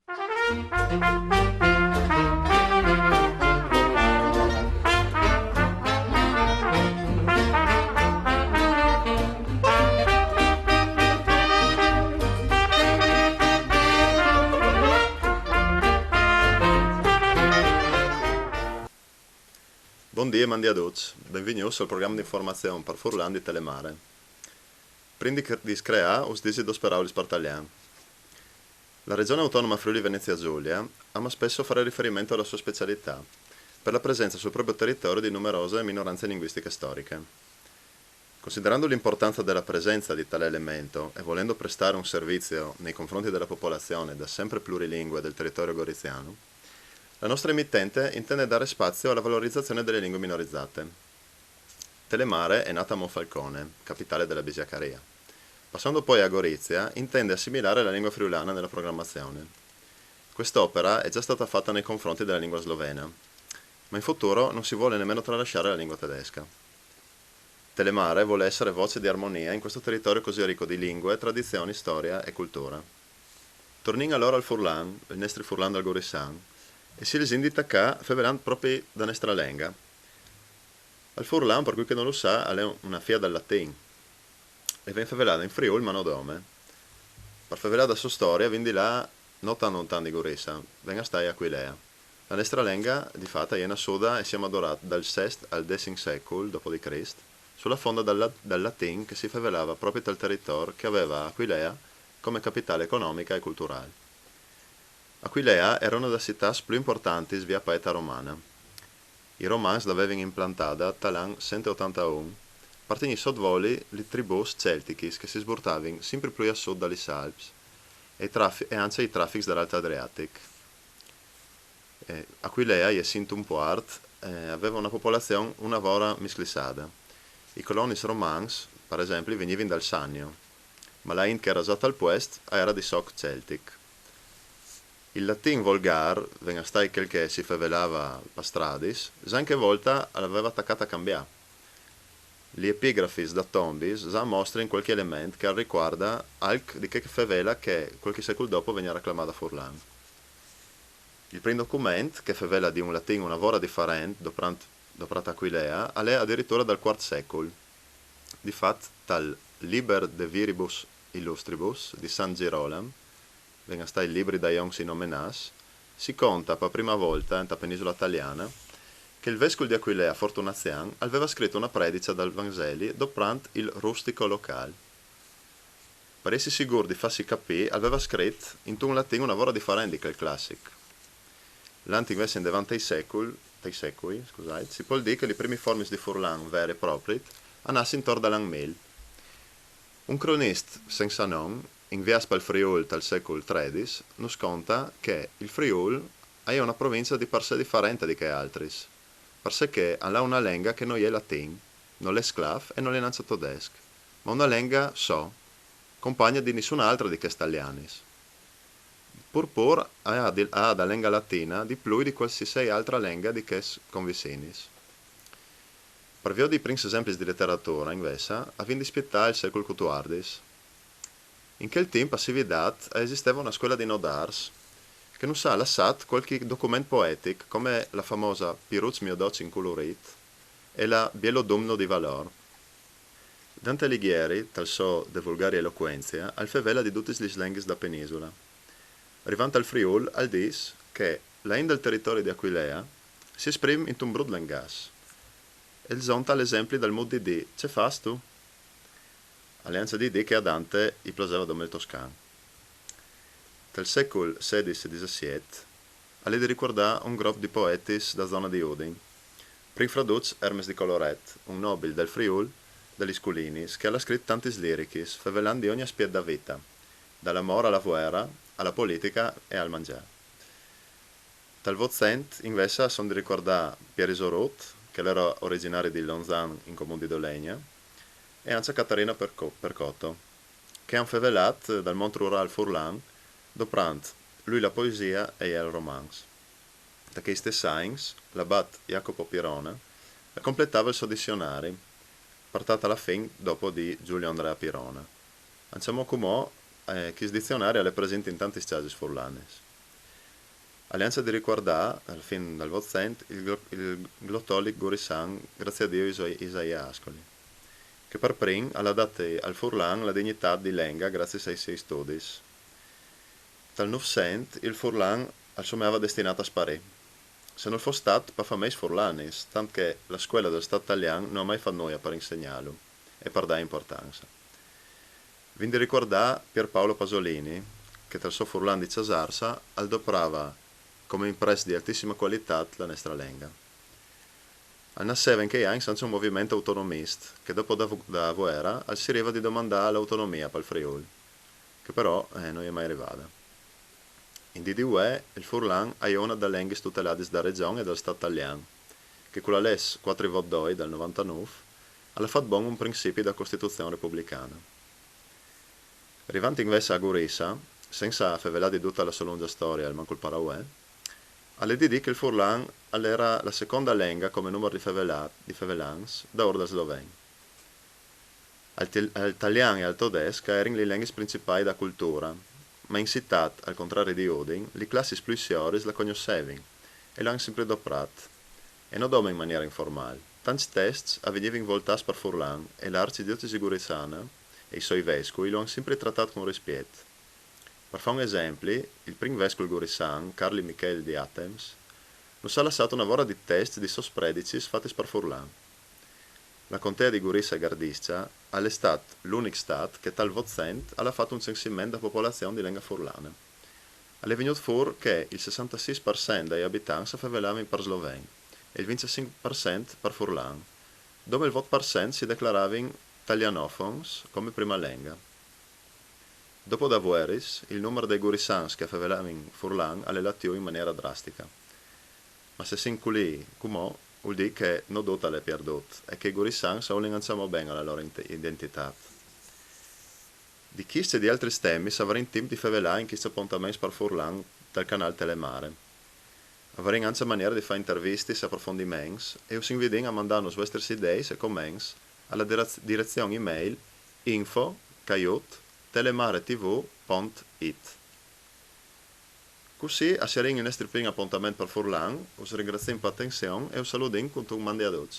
Bon dia, mandi a tutti. Benvenuti al programma di informazione per Furlan di Telemare. Prima di creare, us disi dos paraules per tagliare. La regione autonoma Friuli-Venezia Giulia ama spesso fare riferimento alla sua specialità, per la presenza sul proprio territorio di numerose minoranze linguistiche storiche. Considerando l'importanza della presenza di tale elemento e volendo prestare un servizio nei confronti della popolazione da sempre plurilingue del territorio goriziano, la nostra emittente intende dare spazio alla valorizzazione delle lingue minorizzate. Telemare è nata a Monfalcone, capitale della Bisiacaria. Passando poi a Gorizia, intende assimilare la lingua friulana nella programmazione. Quest'opera è già stata fatta nei confronti della lingua slovena, ma in futuro non si vuole nemmeno tralasciare la lingua tedesca. Telemare vuole essere voce di armonia in questo territorio così ricco di lingue, tradizioni, storia e cultura. Torniamo allora al Furlan, il nostro Furlan del Gorissan, e si les indita che fevelant proprio da nostra lingua. Al Furlan, per cui che non lo sa, è una fia dal latin e viene fevelata in Friul ma non dome. Per fevelare la sua storia, quindi là non tan lontano di Gorissa, venga stai a Aquilea. La nostra lingua, di fatto, è una soda e siamo adorati dal VI al X secolo d.C. sulla fonda dal latin che si fevelava proprio dal territorio che aveva Aquilea come capitale economica e culturale. Aquilea era una delle città più importanti via paeta romana. I romani l'avevano implantata dall'anno 181, partendo sottovoli le tribù celtiche che si sburtavano sempre più a sud dalle Alpi e anche i traffici dall'Alto Adriatico. Aquilea, e Sintum Puart, aveva una popolazione una volta misclisata. I coloni romani, per esempio, venivano dal Sannio, ma la che era sotto al puest era di soc celtic. Il latin volgar, venga stai quel che si fevelava pastradis, anche volta l'aveva attaccata a cambiare. Gli epigrafis da tombis già mostrano qualche elemento che riguarda alc di che fevela che qualche secolo dopo veniva reclamata a Furlan. Il primo documento, che fevela di un latino una vora differente doprata Aquilea, è addirittura dal IV secolo. Di fatto, tal Liber de Viribus Illustribus di San Girolamo, venga stai i libri da Ionx in Omenas, si conta per prima volta in penisola italiana che il vescovo di Aquilea Fortunazian aveva scritto una predica dal Vangeli doprant il rustico locale. Per essere sicuro di farsi capire, aveva scritto in un latino una vora differente che il classico. L'antico invece in davanti ai secoli, si può dire che le prime forme di Furlan vere e proprie nascono intorno all'anno 1000. Un cronista senza nome, in Viaspa il Friul dal secolo XIII, nos conta che il Friul è una provincia di per sé differente di che altri, per sé che ha una lingua che non è latin, non è sclav e non è neanche tedesco, ma una lingua compagna di nessun'altra di questi italiani. Pur ha da lingua latina di più di qualsiasi altra lingua di che convicini. Per via di primi esempi di letteratura, invece, avviene di spiettare il secolo XIV. In quel tempo a Cividad esisteva una scuola di nodars che non sa lasciato qualche documento poetico come la famosa Piruz mio doc incolorit e la Bielodumno di Valor. Dante Alighieri, tal suo De vulgari eloquenzia, al fevela di tutti gli linguis da penisola. Arrivando al Friul, al dis che la del territorio di Aquilea si esprime in un brut langas. E il zonta l'esempio dal mood di «Ce fas tu?» Alleanza di idee che a Dante gli piaceva come il toscano. Dal secolo XVI e XVII alle di ricordare un gruppo di poeti da zona di Udin. Prin fraduc Hermes di Coloret, un nobile del Friul, degli Sculinis, che ha scritto tanti lirichis, fevelando di ogni aspetto da vita, dall'amore alla guerra, alla politica e al mangiare. Tal vozent, invece, sono di ricordare Pierre Isorot, che era originario di Lonzan in comune di Dolegna, e anche Caterina Percotto, che hanno fevelato dal mondo rurale Furlan, doprant lui la poesia e il romance. Da questi signs, l'abbat Jacopo Pirona completava il suo dizionario, portato alla fine dopo di Giulio Andrea Pirona. Andiamo come che il dizionario è presente in tanti stagi furlanes. Alleanza di ricordare, al fin dal Vozent, il glottolic Gorisan, grazie a Dio Isaia Ascoli, che per prim ha dato al Furlan la dignità di Lenga grazie ai suoi studi. Dal Novcent il Furlan al somava destinato a sparire. Se non fosse stato per famiglie furlanis, tanto che la scuola del Stato italiano non ha mai fatto noia per insegnarlo e per dare importanza. Vindi ricordare Pierpaolo Pasolini, che tra il suo Furlan di Cesarsa adoperava come impress di altissima qualità la nostra lingua. Al nasceva anche anni senza un movimento autonomista, che dopo da guerra si arriva di domandare l'autonomia per il Friuli, che però non è mai arrivata. In DDUE il Furlan è una delle lingue tutelate dalla regione e dal Stato italiano, che con la legge 4 del 99 ha fatto buon un principio della Costituzione repubblicana. Arrivando invece a Gurisa, senza favelare di tutta la sua lunga storia al manco il Paraguay, alle DD che il Furlan era la seconda lingua come numero di favelans da ora da Slovenia. All'italiano e al tedesco erano le lingue principali della cultura, ma in città, al contrario di Odin, le classi più superiori la conoscevano e l'hanno sempre adoperata, e non in maniera informale. Tanti testi avvenivano voltati per Furlan e l'arcidiocesi gurisana e i suoi vescovi lo hanno sempre trattato con rispetto. Per fare un esempio, il primo vescovo gurisan, Carli Michele di Atems, non ha lasciato una vora di testi di sospredici fatti per Furlan. La contea di Gurisa e Gardiscia è stato l'unico stato che tal Vozent ha fatto un censimento della popolazione di lingua furlana. È venuto fuori che il 66% degli abitanti favelavano per sloveno e il 25% per furlan, dove il 20% si declaravano italianofoni come prima lingua. Dopo da Vueris, il numero dei gurisans che favelavano furlan è latio in maniera drastica. Ma se si inculi come vuol dire che non dota le perdute e che i gurisans non bene la loro identità. Di chiste di altri stemmi avremo tempo di favelare in questi appuntamenti per Furlan dal canale Telemare. Avremo anche maniera di fare interviste e approfondimenti e us invitiamo a mandare le vostre idee e commenti alla direzione email info@telemaretv.it. Così asseremo il nostro primo appuntamento per Furlan, us ringraziamo per l'attenzione e us salutiamo con un mandi ad oggi.